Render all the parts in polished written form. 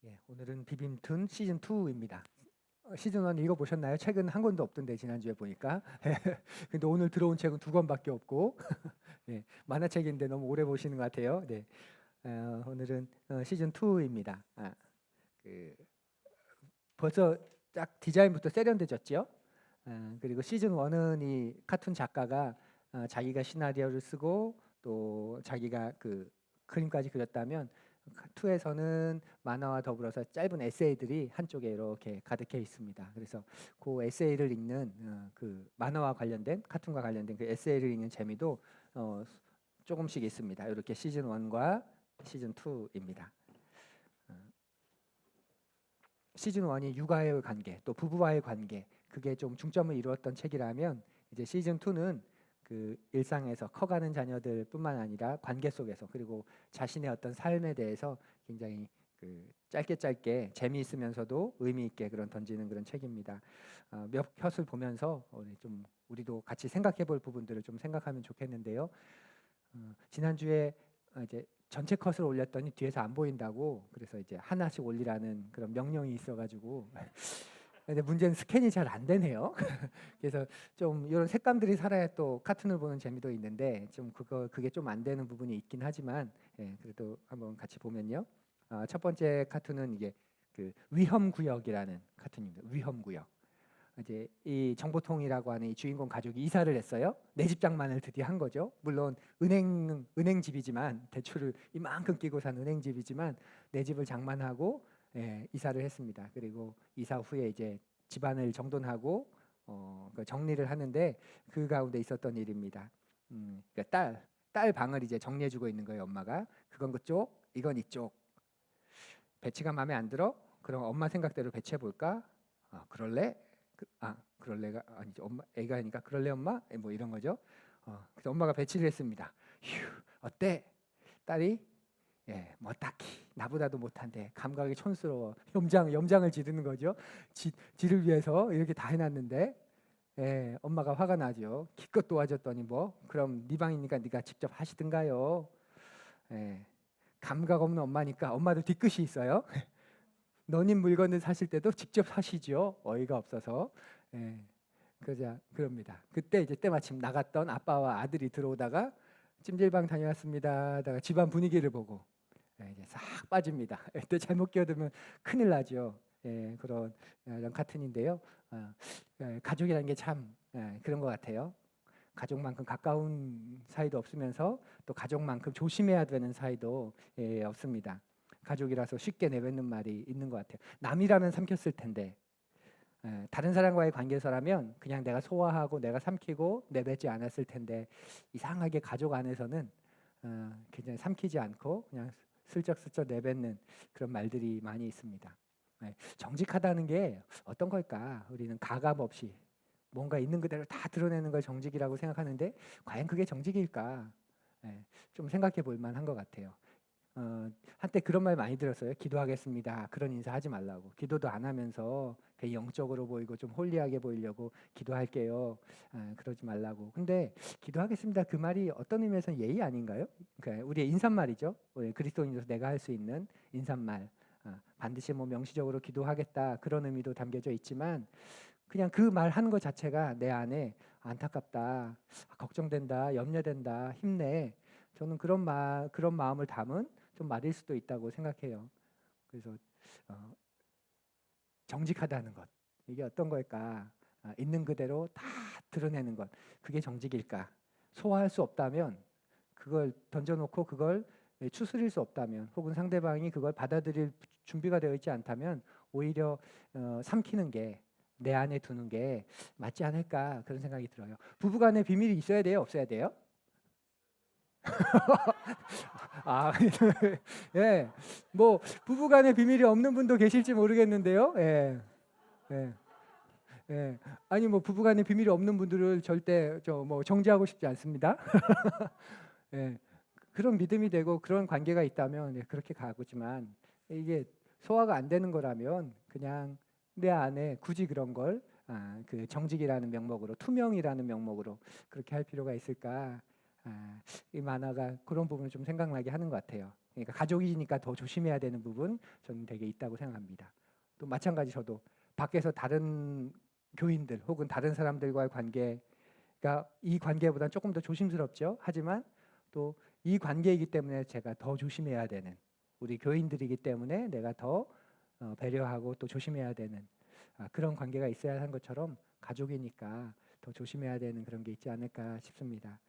예, 오늘은 비빔툰 시즌 2입니다. 시즌 1 읽어보셨나요? 책은 한 권도 없던데 지난주에 보니까. 근데 오늘 들어온 책은 2권밖에 없고 예, 만화책인데 너무 오래 보시는 것 같아요. 네, 오늘은 시즌 2입니다. 그 벌써 딱 디자인부터 세련돼졌죠. 그리고 시즌 1은 이 카툰 작가가 자기가 시나리오를 쓰고 또 자기가 그 그림까지 그렸다면 2에서는 만화와 더불어서 짧은 에세이들이 한쪽에 이렇게 가득해 있습니다. 그래서 그 에세이를 읽는 그 만화와 관련된 카툰과 관련된 그 에세이를 읽는 재미도 조금씩 있습니다. 이렇게 시즌 1과 시즌 2입니다. 시즌 1이 육아의 관계, 또 부부와의 관계, 그게 좀 중점을 이루었던 책이라면 이제 시즌 2는 그 일상에서 커가는 자녀들뿐만 아니라 관계 속에서 그리고 자신의 어떤 삶에 대해서 굉장히 그 짧게 재미있으면서도 의미 있게 그런 던지는 그런 책입니다. 몇 컷을 보면서 좀 우리도 같이 생각해볼 부분들을 좀 생각하면 좋겠는데요. 지난주에 이제 전체 컷을 올렸더니 뒤에서 안 보인다고 그래서 이제 하나씩 올리라는 그런 명령이 있어가지고 근데 문제는 스캔이 잘 안 되네요. 그래서 좀 이런 색감들이 살아야 또 카툰을 보는 재미도 있는데 좀 그게 좀 안 되는 부분이 있긴 하지만 그래도 한번 같이 보면요. 첫 번째 카툰은 이게 그 위험구역이라는 카툰입니다. 위험구역. 이제 이 정보통이라고 하는 이 주인공 가족이 이사를 했어요. 내 집 장만을 드디어 한 거죠. 물론 은행집이지만 대출을 이만큼 끼고 산 은행집이지만 내 집을 장만하고 이사를 했습니다. 그리고 이사 후에 이제 집안을 정돈하고 그 정리를 하는데 그 가운데 있었던 일입니다. 그러니까 딸 방을 이제 정리해주고 있는 거예요. 엄마가 그건 그쪽, 이건 이쪽. 배치가 마음에 안 들어? 그럼 엄마 생각대로 배치해 볼까? 그럴래? 그럴래가 아니죠. 엄마 애가 하니까 그럴래 엄마? 뭐 이런 거죠. 그래서 엄마가 배치를 했습니다. 휴, 어때? 딸이 뭐 딱히 나보다도 못한데 감각이 촌스러워. 염장을 지르는 거죠. 지를 위해서 이렇게 다 해놨는데 엄마가 화가 나죠. 기껏 도와줬더니 뭐 그럼 네 방이니까 네가 직접 하시든가요. 예, 감각 없는 엄마니까 엄마도 뒤끝이 있어요. 너님 물건을 사실 때도 직접 사시죠. 어이가 없어서. 예, 그럽니다. 그때 이제 때마침 나갔던 아빠와 아들이 들어오다가 찜질방 다녀왔습니다. 다가 집안 분위기를 보고 이제 싹 빠집니다. 또 잘못 끼어들면 큰일 나죠. 그런 카툰인데요. 가족이라는 게 참 그런 것 같아요. 가족만큼 가까운 사이도 없으면서 또 가족만큼 조심해야 되는 사이도 없습니다. 가족이라서 쉽게 내뱉는 말이 있는 것 같아요. 남이라면 삼켰을 텐데 다른 사람과의 관계에서라면 그냥 내가 소화하고 내가 삼키고 내뱉지 않았을 텐데 이상하게 가족 안에서는 굉장히 삼키지 않고 그냥 슬쩍슬쩍 내뱉는 그런 말들이 많이 있습니다. 정직하다는 게 어떤 걸까? 우리는 가감 없이 뭔가 있는 그대로 다 드러내는 걸 정직이라고 생각하는데 과연 그게 정직일까? 좀 생각해 볼 만한 것 같아요. 한때 그런 말 많이 들었어요. 기도하겠습니다. 그런 인사 하지 말라고. 기도도 안 하면서 되게 영적으로 보이고 좀 홀리하게 보이려고 기도할게요. 그러지 말라고. 근데 기도하겠습니다. 그 말이 어떤 의미에서는 예의 아닌가요? 그러니까 우리의 인사말이죠. 우리 그리스도인으로서 내가 할 수 있는 인사말. 반드시 뭐 명시적으로 기도하겠다 그런 의미도 담겨져 있지만 그냥 그 말 하는 것 자체가 내 안에 안타깝다, 걱정된다, 염려된다, 힘내. 저는 그런 마음을 담은 좀 말일 수도 있다고 생각해요. 그래서 정직하다는 것 이게 어떤 걸까? 있는 그대로 다 드러내는 것 그게 정직일까? 소화할 수 없다면 그걸 던져놓고 그걸 추스릴 수 없다면 혹은 상대방이 그걸 받아들일 준비가 되어 있지 않다면 오히려 삼키는 게 내 안에 두는 게 맞지 않을까 그런 생각이 들어요. 부부간에 비밀이 있어야 돼요, 없어야 돼요? 아, 예, 뭐 부부간에 비밀이 없는 분도 계실지 모르겠는데요. 예, 예. 아니 뭐 부부간에 비밀이 없는 분들을 절대 저 뭐 정죄하고 싶지 않습니다. 예, 그런 믿음이 되고 그런 관계가 있다면 그렇게 가고지만 이게 소화가 안 되는 거라면 그냥 내 안에 굳이 그런 걸 그 정직이라는 명목으로 투명이라는 명목으로 그렇게 할 필요가 있을까? 이 만화가 그런 부분을 좀 생각나게 하는 것 같아요. 그러니까 가족이니까 더 조심해야 되는 부분 저는 되게 있다고 생각합니다. 또 마찬가지 저도 밖에서 다른 교인들 혹은 다른 사람들과의 관계가 이 관계보다 조금 더 조심스럽죠. 하지만 또 이 관계이기 때문에 제가 더 조심해야 되는 우리 교인들이기 때문에 내가 더 배려하고 또 조심해야 되는 그런 관계가 있어야 하는 것처럼 가족이니까 더 조심해야 되는 그런 게 있지 않을까 싶습니다.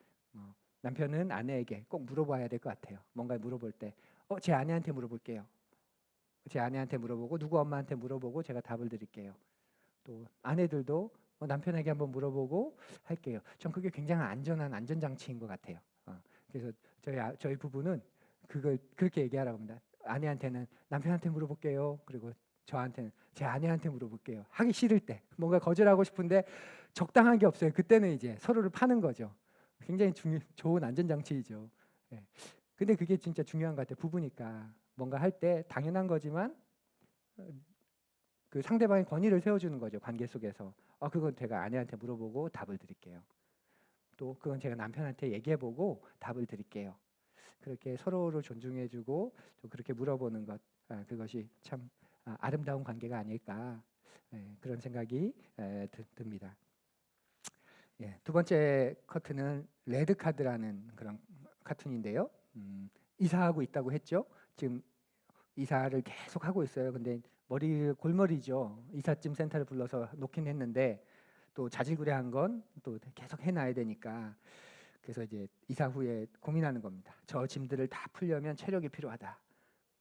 남편은 아내에게 꼭 물어봐야 될 것 같아요. 뭔가 물어볼 때 제 아내한테 물어볼게요. 제 아내한테 물어보고 누구 엄마한테 물어보고 제가 답을 드릴게요. 또 아내들도 남편에게 한번 물어보고 할게요. 전 그게 굉장히 안전한 안전장치인 것 같아요. 그래서 저희 부부는 그걸 그렇게 얘기하라고 합니다. 아내한테는 남편한테 물어볼게요. 그리고 저한테는 제 아내한테 물어볼게요. 하기 싫을 때 뭔가 거절하고 싶은데 적당한 게 없어요. 그때는 이제 서로를 파는 거죠. 굉장히 좋은 안전장치이죠. 예. 근데 그게 진짜 중요한 것 같아요. 부부니까 뭔가 할 때 당연한 거지만 그 상대방의 권위를 세워주는 거죠. 관계 속에서. 그건 제가 아내한테 물어보고 답을 드릴게요. 또 그건 제가 남편한테 얘기해보고 답을 드릴게요. 그렇게 서로를 존중해주고 또 그렇게 물어보는 것, 그것이 참 아름다운 관계가 아닐까 그런 생각이 듭니다. 예, 두 번째 커트는 레드 카드라는 그런 카툰인데요. 이사하고 있다고 했죠. 지금 이사를 계속 하고 있어요. 근데 골머리죠. 이삿짐 센터를 불러서 놓긴 했는데 또 자질구레한 건 또 계속 해놔야 되니까 그래서 이제 이사 후에 고민하는 겁니다. 저 짐들을 다 풀려면 체력이 필요하다.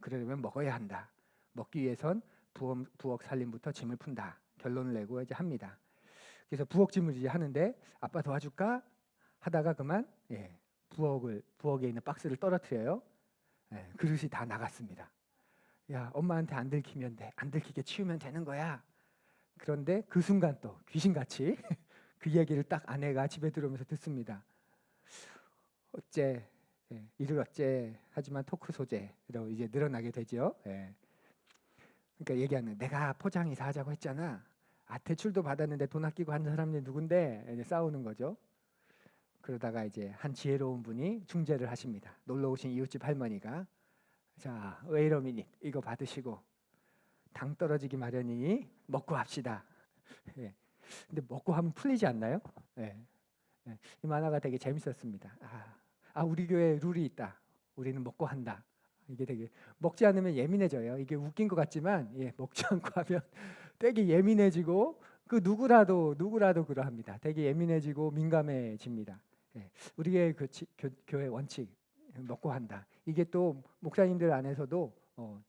그러려면 먹어야 한다. 먹기 위해선 부엌 살림부터 짐을 푼다. 결론을 내고 이제 합니다. 그래서 부엌짐을 이제 하는데 아빠 도와줄까? 하다가 그만 부엌에 있는 박스를 떨어뜨려요. 그릇이 다 나갔습니다. 야, 엄마한테 안 들키면 돼. 안 들키게 치우면 되는 거야. 그런데 그 순간 또 귀신같이 그 얘기를 딱 아내가 집에 들어오면서 듣습니다. 어째 이를 어째 하지만 토크 소재로 이제 늘어나게 되죠. 그러니까 얘기하는 내가 포장이사 하자고 했잖아. 대출도 받았는데 돈 아끼고 한 사람이 누군데 이제 싸우는 거죠. 그러다가 이제 한 지혜로운 분이 중재를 하십니다. 놀러 오신 이웃집 할머니가 자, wait a minute 이거 받으시고 당 떨어지기 마련이니 먹고 합시다. 근데 먹고 하면 풀리지 않나요? 이 만화가 되게 재밌었습니다. 우리 교회에 룰이 있다. 우리는 먹고 한다. 이게 되게 먹지 않으면 예민해져요. 이게 웃긴 것 같지만 먹지 않고 하면 되게 예민해지고 그 누구라도 그러합니다. 되게 예민해지고 민감해집니다. 우리의 교회 원칙 먹고 한다. 이게 또 목사님들 안에서도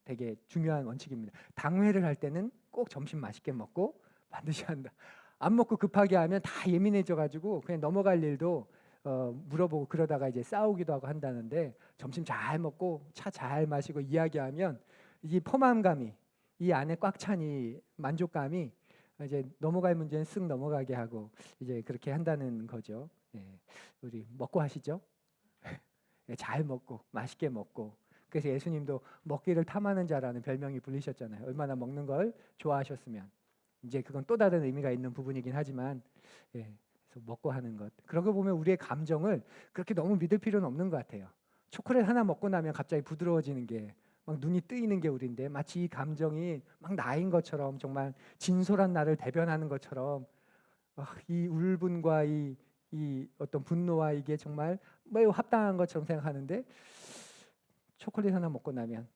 되게 중요한 원칙입니다. 당회를 할 때는 꼭 점심 맛있게 먹고 반드시 한다. 안 먹고 급하게 하면 다 예민해져가지고 그냥 넘어갈 일도 물어보고 그러다가 이제 싸우기도 하고 한다는데 점심 잘 먹고 차 잘 마시고 이야기하면 이 포만감이 이 안에 꽉 찬 이 만족감이 이제 넘어갈 문제는 쓱 넘어가게 하고 이제 그렇게 한다는 거죠. 우리 먹고 하시죠? 잘 먹고 맛있게 먹고 그래서 예수님도 먹기를 탐하는 자라는 별명이 불리셨잖아요. 얼마나 먹는 걸 좋아하셨으면 이제 그건 또 다른 의미가 있는 부분이긴 하지만 그래서 먹고 하는 것 그런 거 보면 우리의 감정을 그렇게 너무 믿을 필요는 없는 것 같아요. 초콜릿 하나 먹고 나면 갑자기 부드러워지는 게 막 눈이 뜨이는 게 우리인데 마치 이 감정이 막 나인 것처럼 정말 진솔한 나를 대변하는 것처럼 이 울분과 이 어떤 분노와 이게 정말 매우 합당한 것처럼 생각하는데 초콜릿 하나 먹고 나면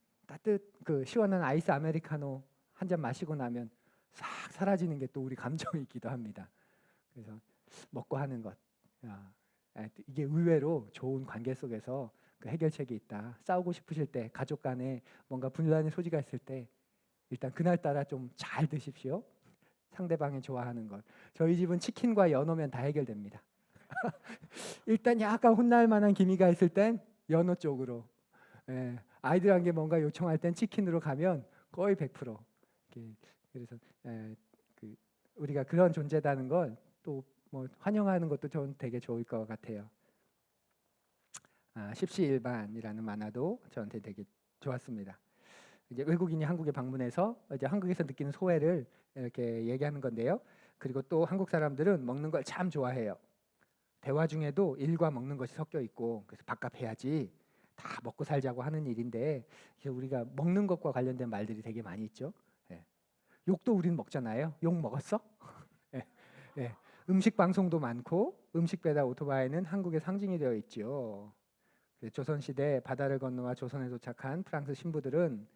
그 시원한 아이스 아메리카노 한 잔 마시고 나면 싹 사라지는 게 또 우리 감정이기도 합니다. 그래서 먹고 하는 것 이게 의외로 좋은 관계 속에서 그 해결책이 있다. 싸우고 싶으실 때 가족 간에 뭔가 분란의 소지가 있을 때 일단 그날따라 좀 잘 드십시오. 상대방이 좋아하는 것. 저희 집은 치킨과 연어면 다 해결됩니다. 일단 약간 혼날 만한 기미가 있을 땐 연어 쪽으로. 아이들한테 뭔가 요청할 땐 치킨으로 가면 거의 100%. 그래서 우리가 그런 존재다는 걸 또 뭐 환영하는 것도 전 되게 좋을 것 같아요. 십시일반이라는 만화도 저한테 되게 좋았습니다. 이제 외국인이 한국에 방문해서 이제 한국에서 느끼는 소외를 이렇게 얘기하는 건데요. 그리고 또 한국 사람들은 먹는 걸 참 좋아해요. 대화 중에도 일과 먹는 것이 섞여 있고 그래서 밥값 해야지 다 먹고 살자고 하는 일인데 우리가 먹는 것과 관련된 말들이 되게 많이 있죠. 예. 욕도 우린 먹잖아요. 욕 먹었어? 예. 예. 음식 방송도 많고 음식 배달 오토바이는 한국의 상징이 되어 있죠. 조선시대 바다를 건너와 조선에 도착한 프랑스 신부들은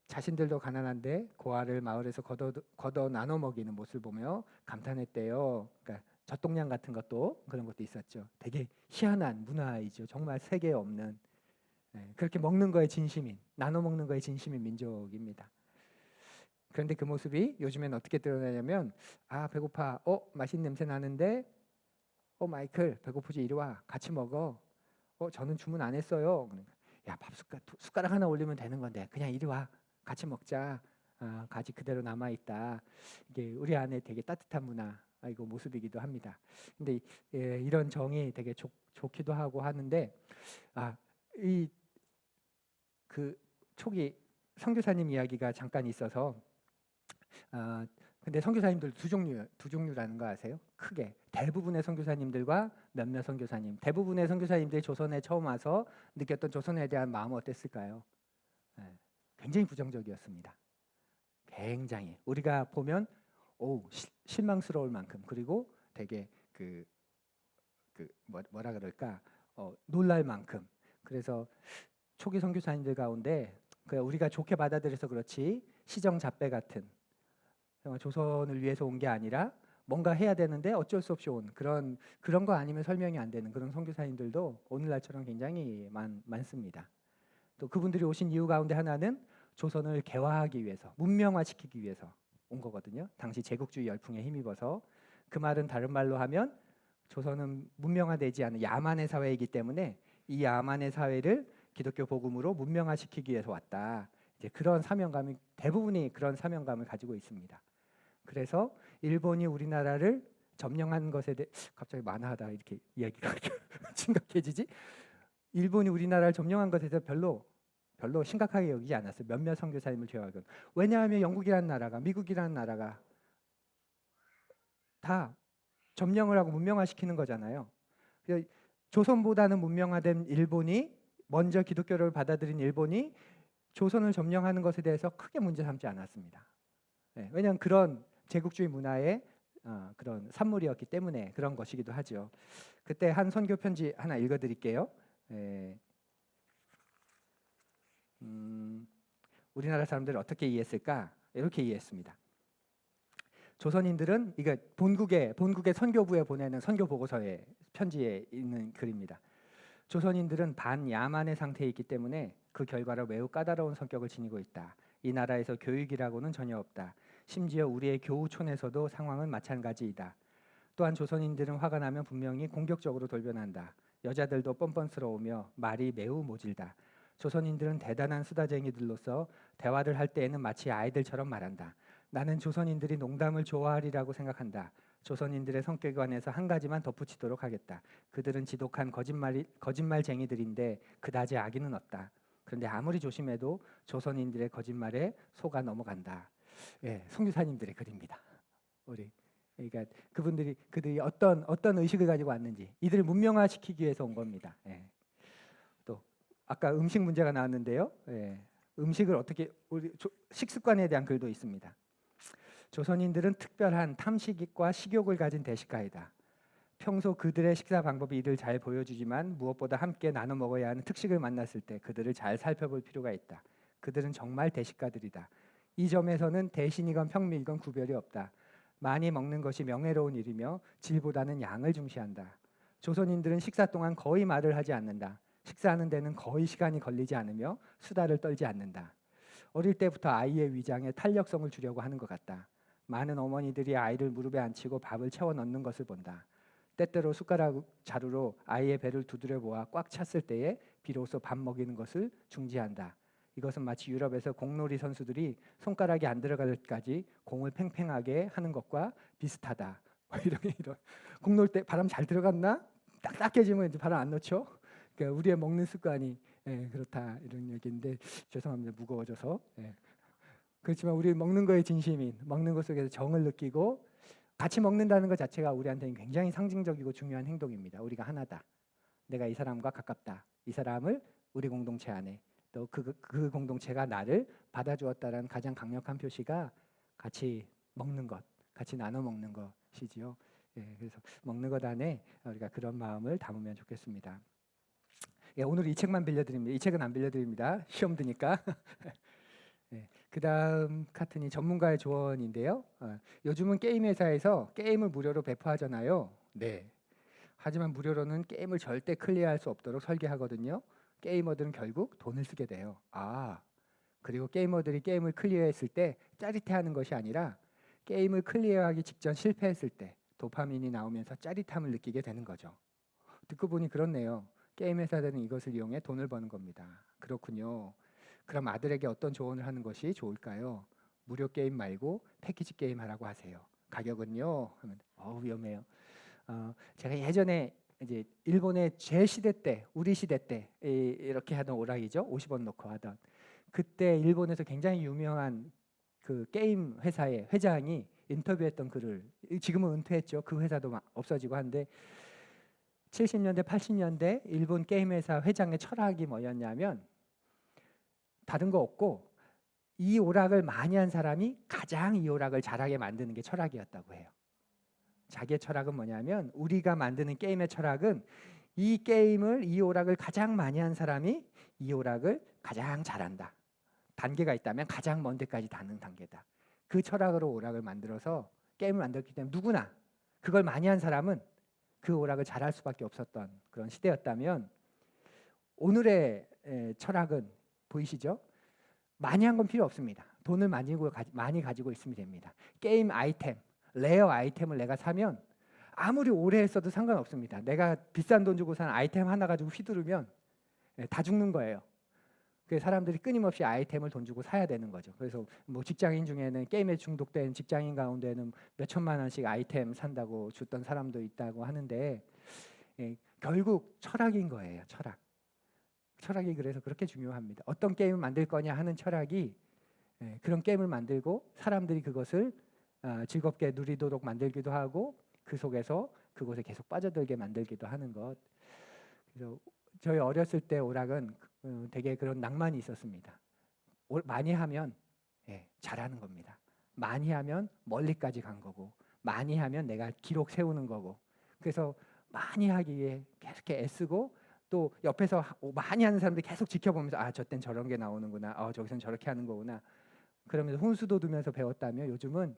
자신들도 가난한데 고아를 마을에서 걷어 나눠 먹이는 모습을 보며 감탄했대요. 그러니까 젖동량 같은 것도 그런 것도 있었죠. 되게 희한한 문화이죠. 정말 세계에 없는 그렇게 먹는 거에 진심인 나눠 먹는 거에 진심인 민족입니다. 그런데 그 모습이 요즘엔 어떻게 드러나냐면 아 배고파 맛있는 냄새 나는데 마이클 배고프지 이리 와 같이 먹어 저는 주문 안 했어요. 그러니까 야 밥 숟가락 하나 올리면 되는 건데 그냥 이리 와 같이 먹자. 가지 그대로 남아 있다. 이게 우리 안에 되게 따뜻한 문화 이거 모습이기도 합니다. 근데 이런 정이 되게 좋기도 하고 하는데 이 그 초기 선교사님 이야기가 잠깐 있어서 근데 선교사님들 두 종류라는 거 아세요? 크게 대부분의 선교사님들과 몇몇 선교사님, 대부분의 선교사님들이 조선에 처음 와서 느꼈던 조선에 대한 마음은 어땠을까요? 굉장히 부정적이었습니다. 굉장히 우리가 보면 실망스러울 만큼 그리고 되게 뭐라 그럴까 놀랄 만큼 그래서 초기 선교사님들 가운데 우리가 좋게 받아들여서 그렇지 시정잡배 같은 조선을 위해서 온 게 아니라 뭔가 해야 되는데 어쩔 수 없이 온 그런 거 아니면 설명이 안 되는 그런 선교사님들도 오늘날처럼 굉장히 많습니다. 또 그분들이 오신 이유 가운데 하나는 조선을 개화하기 위해서 문명화시키기 위해서 온 거거든요. 당시 제국주의 열풍에 힘입어서 그 말은 다른 말로 하면 조선은 문명화되지 않은 야만의 사회이기 때문에 이 야만의 사회를 기독교 복음으로 문명화시키기 위해서 왔다. 이제 그런 사명감이 대부분이 그런 사명감을 가지고 있습니다. 그래서 일본이 우리나라를 점령한 것에 대해 갑자기 만화하다 이렇게 이야기가 심각해지지? 일본이 우리나라를 점령한 것에 대해서 별로 심각하게 여기지 않았어요. 몇몇 선교사님을 제외하고. 왜냐하면 영국이라는 나라가 미국이라는 나라가 다 점령을 하고 문명화시키는 거잖아요. 조선보다는 문명화된 일본이 먼저 기독교를 받아들인 일본이 조선을 점령하는 것에 대해서 크게 문제 삼지 않았습니다. 왜냐하면 그런 제국주의 문화의 그런 산물이었기 때문에 그런 것이기도 하죠. 그때 한 선교 편지 하나 읽어드릴게요. 우리나라 사람들은 어떻게 이해했을까? 이렇게 이해했습니다. 조선인들은 이게 본국의 선교부에 보내는 선교 보고서의 편지에 있는 글입니다. 조선인들은 반야만의 상태에 있기 때문에 그 결과로 매우 까다로운 성격을 지니고 있다. 이 나라에서 교육이라고는 전혀 없다. 심지어 우리의 교우촌에서도 상황은 마찬가지이다. 또한 조선인들은 화가 나면 분명히 공격적으로 돌변한다. 여자들도 뻔뻔스러우며 말이 매우 모질다. 조선인들은 대단한 수다쟁이들로서 대화를 할 때에는 마치 아이들처럼 말한다. 나는 조선인들이 농담을 좋아하리라고 생각한다. 조선인들의 성격에 관해서 한 가지만 덧붙이도록 하겠다. 그들은 지독한 거짓말쟁이들인데 그다지 악의는 없다. 그런데 아무리 조심해도 조선인들의 거짓말에 속아 넘어간다. 선교사님들의 글입니다. 그러니까 그들이 어떤 의식을 가지고 왔는지 이들을 문명화시키기 위해서 온 겁니다. 또 아까 음식 문제가 나왔는데요. 음식을 어떻게 식습관에 대한 글도 있습니다. 조선인들은 특별한 탐식과 식욕을 가진 대식가이다. 평소 그들의 식사 방법이 이를 잘 보여주지만 무엇보다 함께 나눠 먹어야 하는 특식을 만났을 때 그들을 잘 살펴볼 필요가 있다. 그들은 정말 대식가들이다. 이 점에서는 대신이건 평민이건 구별이 없다. 많이 먹는 것이 명예로운 일이며 질보다는 양을 중시한다. 조선인들은 식사 동안 거의 말을 하지 않는다. 식사하는 데는 거의 시간이 걸리지 않으며 수다를 떨지 않는다. 어릴 때부터 아이의 위장에 탄력성을 주려고 하는 것 같다. 많은 어머니들이 아이를 무릎에 앉히고 밥을 채워 넣는 것을 본다. 때때로 숟가락 자루로 아이의 배를 두드려 보아 꽉 찼을 때에 비로소 밥 먹이는 것을 중지한다. 이것은 마치 유럽에서 공놀이 선수들이 손가락이 안 들어갈 때까지 공을 팽팽하게 하는 것과 비슷하다. 이런 공놀 때 바람 잘 들어갔나? 딱딱해지면 이제 바람 안 넣죠. 그러니까 우리의 먹는 습관이 그렇다 이런 얘기인데 죄송합니다. 무거워져서. 그렇지만 우리 먹는 거에 진심인 먹는 것 속에서 정을 느끼고 같이 먹는다는 것 자체가 우리한테는 굉장히 상징적이고 중요한 행동입니다. 우리가 하나다. 내가 이 사람과 가깝다. 이 사람을 우리 공동체 안에 또 그 공동체가 나를 받아주었다라는 가장 강력한 표시가 같이 먹는 것, 같이 나눠 먹는 것이지요. 예, 그래서 먹는 것 안에 우리가 그런 마음을 담으면 좋겠습니다. 예, 오늘 이 책만 빌려드립니다. 이 책은 안 빌려드립니다. 시험 드니까. 예, 그 다음 카트는 전문가의 조언인데요. 요즘은 게임 회사에서 게임을 무료로 배포하잖아요. 네. 하지만 무료로는 게임을 절대 클리어할 수 없도록 설계하거든요. 게이머들은 결국 돈을 쓰게 돼요. 그리고 게이머들이 게임을 클리어했을 때 짜릿해하는 것이 아니라 게임을 클리어하기 직전 실패했을 때 도파민이 나오면서 짜릿함을 느끼게 되는 거죠. 듣고 보니 그렇네요. 게임 회사들은 이것을 이용해 돈을 버는 겁니다. 그렇군요. 그럼 아들에게 어떤 조언을 하는 것이 좋을까요? 무료 게임 말고 패키지 게임 하라고 하세요. 가격은요? 하면 위험해요. 제가 예전에 이제 일본의 제 시대 때, 우리 시대 때 이렇게 하던 오락이죠. 50원 넣고 하던. 그때 일본에서 굉장히 유명한 그 게임 회사의 회장이 인터뷰했던 글을, 지금은 은퇴했죠. 그 회사도 막 없어지고 한데 70년대, 80년대 일본 게임 회사 회장의 철학이 뭐였냐면 다른 거 없고 이 오락을 많이 한 사람이 가장 이 오락을 잘하게 만드는 게 철학이었다고 해요. 자기의 철학은 뭐냐면 우리가 만드는 게임의 철학은 이 오락을 가장 많이 한 사람이 이 오락을 가장 잘한다. 단계가 있다면 가장 먼 데까지 닿는 단계다. 그 철학으로 오락을 만들어서 게임을 만들었기 때문에 누구나 그걸 많이 한 사람은 그 오락을 잘할 수밖에 없었던 그런 시대였다면 오늘의 철학은 보이시죠? 많이 한 건 필요 없습니다. 돈을 많이 가지고 있으면 됩니다. 게임 아이템, 레어 아이템을 내가 사면 아무리 오래 했어도 상관없습니다. 내가 비싼 돈 주고 산 아이템 하나 가지고 휘두르면 다 죽는 거예요. 그 사람들이 끊임없이 아이템을 돈 주고 사야 되는 거죠. 그래서 뭐 직장인 중에는 게임에 중독된 직장인 가운데는 몇 천만 원씩 아이템 산다고 줬던 사람도 있다고 하는데 결국 철학인 거예요. 철학이 그래서 그렇게 중요합니다. 어떤 게임을 만들 거냐 하는 철학이 그런 게임을 만들고 사람들이 그것을 즐겁게 누리도록 만들기도 하고 그 속에서 그곳에 계속 빠져들게 만들기도 하는 것. 그래서 저희 어렸을 때 오락은 되게 그런 낭만이 있었습니다. 많이 하면 잘하는 겁니다. 많이 하면 멀리까지 간 거고 많이 하면 내가 기록 세우는 거고 그래서 많이 하기 위해 계속 애쓰고 또 옆에서 많이 하는 사람들이 계속 지켜보면서 저땐 저런 게 나오는구나. 저기서는 저렇게 하는 거구나. 그러면서 훈수도 두면서 배웠다면 요즘은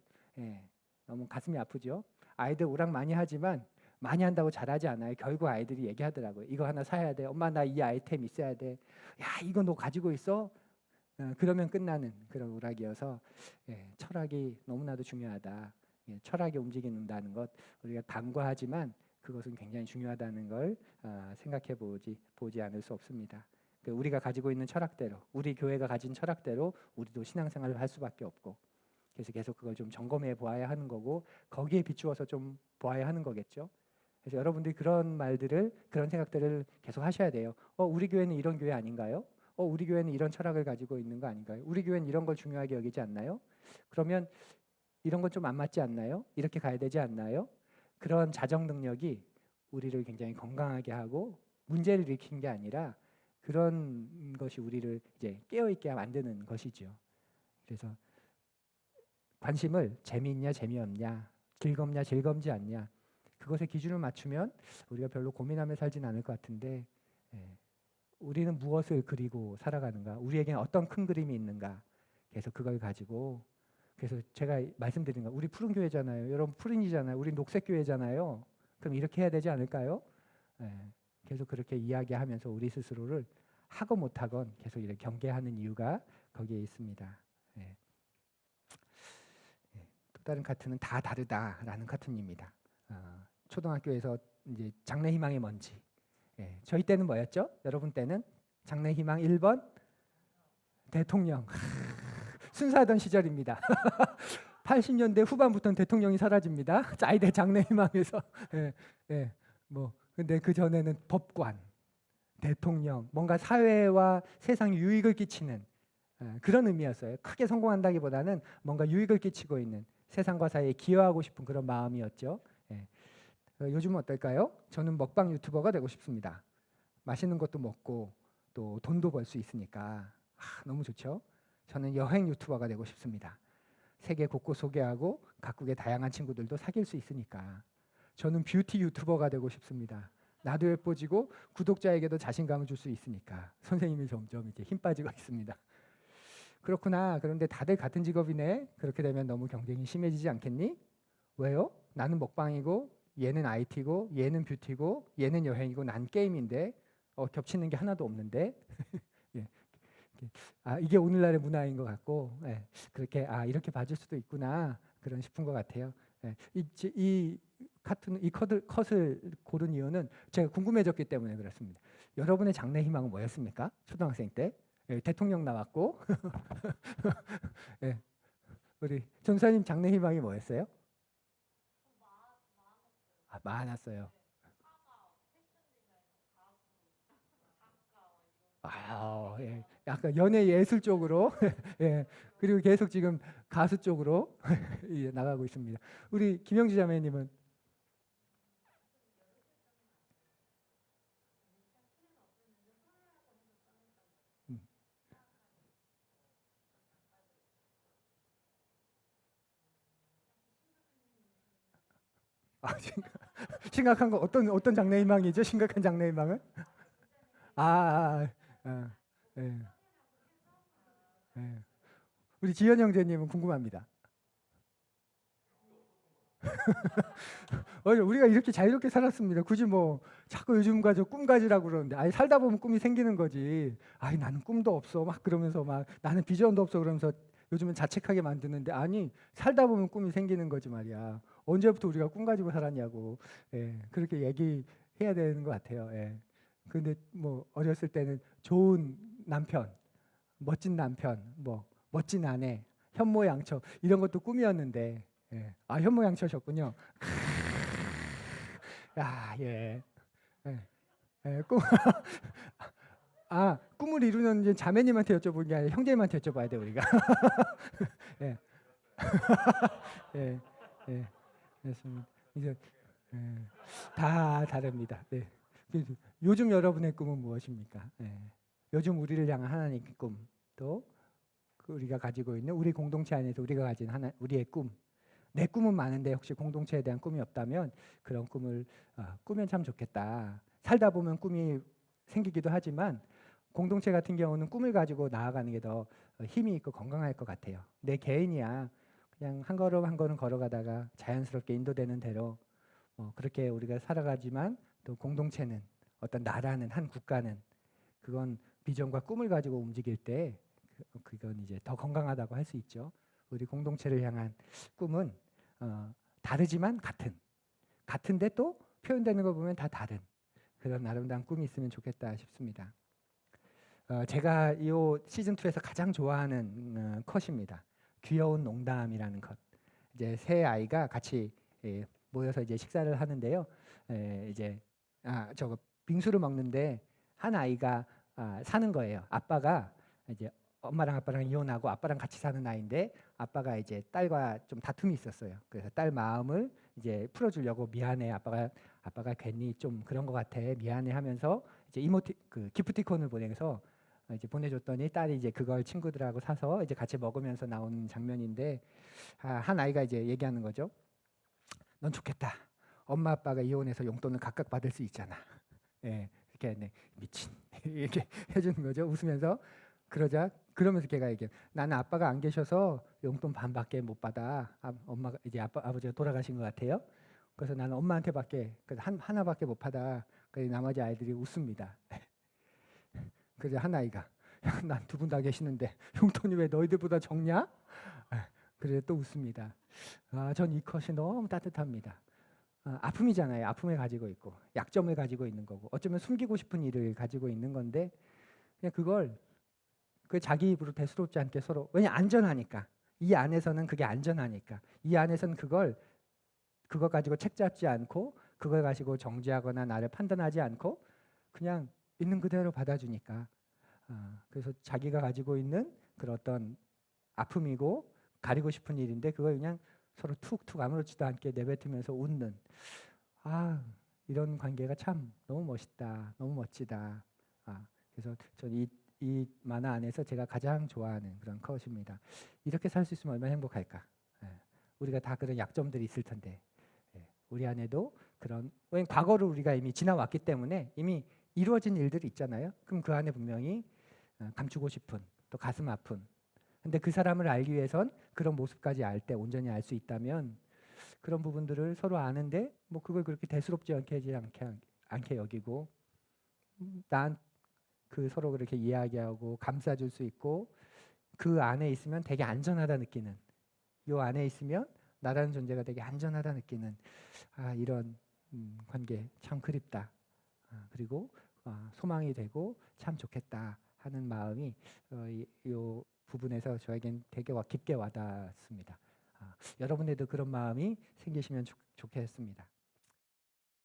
너무 가슴이 아프죠. 아이들 오락 많이 하지만 많이 한다고 잘하지 않아요. 결국 아이들이 얘기하더라고요. 이거 하나 사야 돼. 엄마 나 이 아이템 있어야 돼. 야 이거 너 가지고 있어? 그러면 끝나는 그런 오락이어서 철학이 너무나도 중요하다. 철학이 움직인다는 것 우리가 간과하지만 그것은 굉장히 중요하다는 걸 생각해 보지 않을 수 없습니다. 우리가 가지고 있는 철학대로 우리 교회가 가진 철학대로 우리도 신앙생활을 할 수밖에 없고 그래서 계속 그걸 좀 점검해 보아야 하는 거고 거기에 비추어서 좀 보아야 하는 거겠죠. 그래서 여러분들이 그런 생각들을 계속 하셔야 돼요. 우리 교회는 이런 교회 아닌가요? 우리 교회는 이런 철학을 가지고 있는 거 아닌가요? 우리 교회는 이런 걸 중요하게 여기지 않나요? 그러면 이런 건 좀 안 맞지 않나요? 이렇게 가야 되지 않나요? 그런 자정 능력이 우리를 굉장히 건강하게 하고 문제를 일으키는 게 아니라 그런 것이 우리를 이제 깨어 있게 만드는 것이죠. 그래서 관심을 재미있냐 재미없냐, 즐겁냐 즐겁지 않냐 그것에 기준을 맞추면 우리가 별로 고민하며 살진 않을 것 같은데 우리는 무엇을 그리고 살아가는가? 우리에게는 어떤 큰 그림이 있는가? 그래서 그걸 가지고 그래서 제가 말씀드린 거 우리 푸른 교회잖아요. 여러분 푸른이잖아요. 우리 녹색 교회잖아요. 그럼 이렇게 해야 되지 않을까요? 계속 그렇게 이야기하면서 우리 스스로를 하고 못하건 계속 이렇게 경계하는 이유가 거기에 있습니다. 또 다른 카트는 다 다르다라는 카트입니다. 초등학교에서 이제 장래희망이 뭔지 저희 때는 뭐였죠? 여러분 때는 장래희망 1번 대통령 순수하던 시절입니다. 80년대 후반부터는 대통령이 사라집니다. 아이들 장래희망에서 뭐 근데 그 전에는 법관, 대통령, 뭔가 사회와 세상 유익을 끼치는 그런 의미였어요. 크게 성공한다기보다는 뭔가 유익을 끼치고 있는 세상과 사회에 기여하고 싶은 그런 마음이었죠. 요즘은 어떨까요? 저는 먹방 유튜버가 되고 싶습니다. 맛있는 것도 먹고 또 돈도 벌 수 있으니까 너무 좋죠. 저는 여행 유튜버가 되고 싶습니다. 세계 곳곳 소개하고 각국의 다양한 친구들도 사귈 수 있으니까. 저는 뷰티 유튜버가 되고 싶습니다. 나도 예뻐지고 구독자에게도 자신감을 줄 수 있으니까. 선생님이 점점 이제 힘 빠지고 있습니다. 그렇구나. 그런데 다들 같은 직업이네. 그렇게 되면 너무 경쟁이 심해지지 않겠니? 왜요? 나는 먹방이고 얘는 IT고 얘는 뷰티고 얘는 여행이고 난 게임인데 겹치는 게 하나도 없는데. 예. 이게 오늘날의 문화인 것 같고, 예. 그렇게 이렇게 봐줄 수도 있구나 그런 싶은 것 같아요. 예. 이 카툰 이 컷을 고른 이유는 제가 궁금해졌기 때문에 그렇습니다. 여러분의 장래 희망은 뭐였습니까? 초등학생 때 예, 대통령 나왔고 예. 우리 전사님 장래 희망이 뭐였어요? 많았어요. 예. 약간 연예 예술 쪽으로 예. 그리고 계속 지금 가수 쪽으로 예, 나가고 있습니다. 우리 김영주 자매님은 음. 심각한 거 어떤 장래 희망이죠? 심각한 장래 희망은? 아, 아, 아, 예, 예. 우리 지현 형제님은 궁금합니다. 우리가 이렇게 자유롭게 살았습니다. 굳이 뭐 자꾸 요즘 가져 꿈 가지라고 그러는데, 살다 보면 꿈이 생기는 거지. 나는 꿈도 없어 막 그러면서 막 나는 비전도 없어 그러면서 요즘은 자책하게 만드는데, 아니 살다 보면 꿈이 생기는 거지 말이야. 언제부터 우리가 꿈 가지고 살았냐고. 예, 그렇게 얘기해야 되는 것 같아요. 예. 근데 뭐 어렸을 때는 좋은 남편, 멋진 남편, 뭐 멋진 아내, 현모양처 이런 것도 꿈이었는데, 예. 현모양처셨군요. 예. 예. 예. 꿈을 이루는 이제 자매님한테 여쭤보는 게 아니라 형제님한테 여쭤봐야 돼 우리가. 예. 예. 예. 그렇습니다. 이제 예. 다 다릅니다. 네. 요즘 여러분의 꿈은 무엇입니까? 예. 요즘 우리를 향한 하나님의 꿈, 또 우리가 가지고 있는 우리 공동체 안에서 우리가 가진 우리의 꿈. 내 꿈은 많은데 혹시 공동체에 대한 꿈이 없다면 그런 꿈을 꾸면 참 좋겠다. 살다 보면 꿈이 생기기도 하지만 공동체 같은 경우는 꿈을 가지고 나아가는 게 더 힘이 있고 건강할 것 같아요. 내 개인이야 그냥 한 걸음 한 걸음 걸어가다가 자연스럽게 인도되는 대로 그렇게 우리가 살아가지만, 또 공동체는 어떤 나라는 한 국가는 그건 비전과 꿈을 가지고 움직일 때 그건 이제 더 건강하다고 할 수 있죠. 우리 공동체를 향한 꿈은 다르지만 같은데 또 표현되는 거 보면 다 다른 그런 아름다운 꿈이 있으면 좋겠다 싶습니다. 제가 이 시즌 2에서 가장 좋아하는 컷입니다. 귀여운 농담이라는 컷. 이제 세 아이가 같이 모여서 이제 식사를 하는데요. 이제 저거 빙수를 먹는데 한 아이가 사는 거예요. 아빠가 이제 엄마랑 아빠랑 이혼하고 아빠랑 같이 사는 아이인데, 아빠가 이제 딸과 좀 다툼이 있었어요. 그래서 딸 마음을 이제 풀어주려고 미안해 아빠가 괜히 좀 그런 것 같아 미안해 하면서 이제 그 기프티콘을 보내서 이제 보내줬더니 딸이 이제 그걸 친구들하고 사서 이제 같이 먹으면서 나오는 장면인데, 한 아이가 이제 얘기하는 거죠. 넌 좋겠다. 엄마 아빠가 이혼해서 용돈을 각각 받을 수 있잖아. 예, 이렇게 네, 미친 이렇게 해주는 거죠. 웃으면서. 그러면서 걔가 얘기해. 나는 아빠가 안 계셔서 용돈 반밖에 못 받아. 엄마가 이제 아버지가 돌아가신 것 같아요. 그래서 나는 엄마한테밖에 하나밖에 못 받아. 그래서 나머지 아이들이 웃습니다. 그래서 한 아이가 난 두 분 다 계시는데 용돈이 왜 너희들보다 적냐? 그래서 또 웃습니다. 전 이 컷이 너무 따뜻합니다. 아픔이잖아요. 아픔을 가지고 있고 약점을 가지고 있는 거고 어쩌면 숨기고 싶은 일을 가지고 있는 건데, 그냥 그걸 자기 입으로 대수롭지 않게 서로, 왜냐 안전하니까, 이 안에서는 그게 안전하니까, 이 안에서는 그거 가지고 책 잡지 않고 그걸 가지고 정죄하거나 나를 판단하지 않고 그냥 있는 그대로 받아주니까, 그래서 자기가 가지고 있는 그런 어떤 아픔이고 가리고 싶은 일인데 그걸 그냥 서로 툭툭 아무렇지도 않게 내뱉으면서 웃는, 이런 관계가 참 너무 멋있다, 너무 멋지다. 그래서 저는 이 만화 안에서 제가 가장 좋아하는 그런 컷입니다. 이렇게 살 수 있으면 얼마나 행복할까. 예. 우리가 다 그런 약점들이 있을 텐데 우리 안에도 그런, 왜냐면 과거를 우리가 이미 지나왔기 때문에 이미 이루어진 일들이 있잖아요. 그럼 그 안에 분명히 감추고 싶은, 또 가슴 아픈, 근데 그 사람을 알기 위해선 그런 모습까지 알 때 온전히 알 수 있다면 그런 부분들을 서로 아는데 뭐 그걸 그렇게 대수롭지 않게 여기고 난 그 서로 그렇게 이야기하고 감싸줄 수 있고 그 안에 있으면 되게 안전하다 느끼는, 요 안에 있으면 나라는 존재가 되게 안전하다 느끼는 이런 관계 참 그립다. 그리고 소망이 되고 참 좋겠다 하는 마음이 요 부분에서 저에겐 되게 깊게 와닿습니다. 여러분에도 그런 마음이 생기시면 좋겠습니다.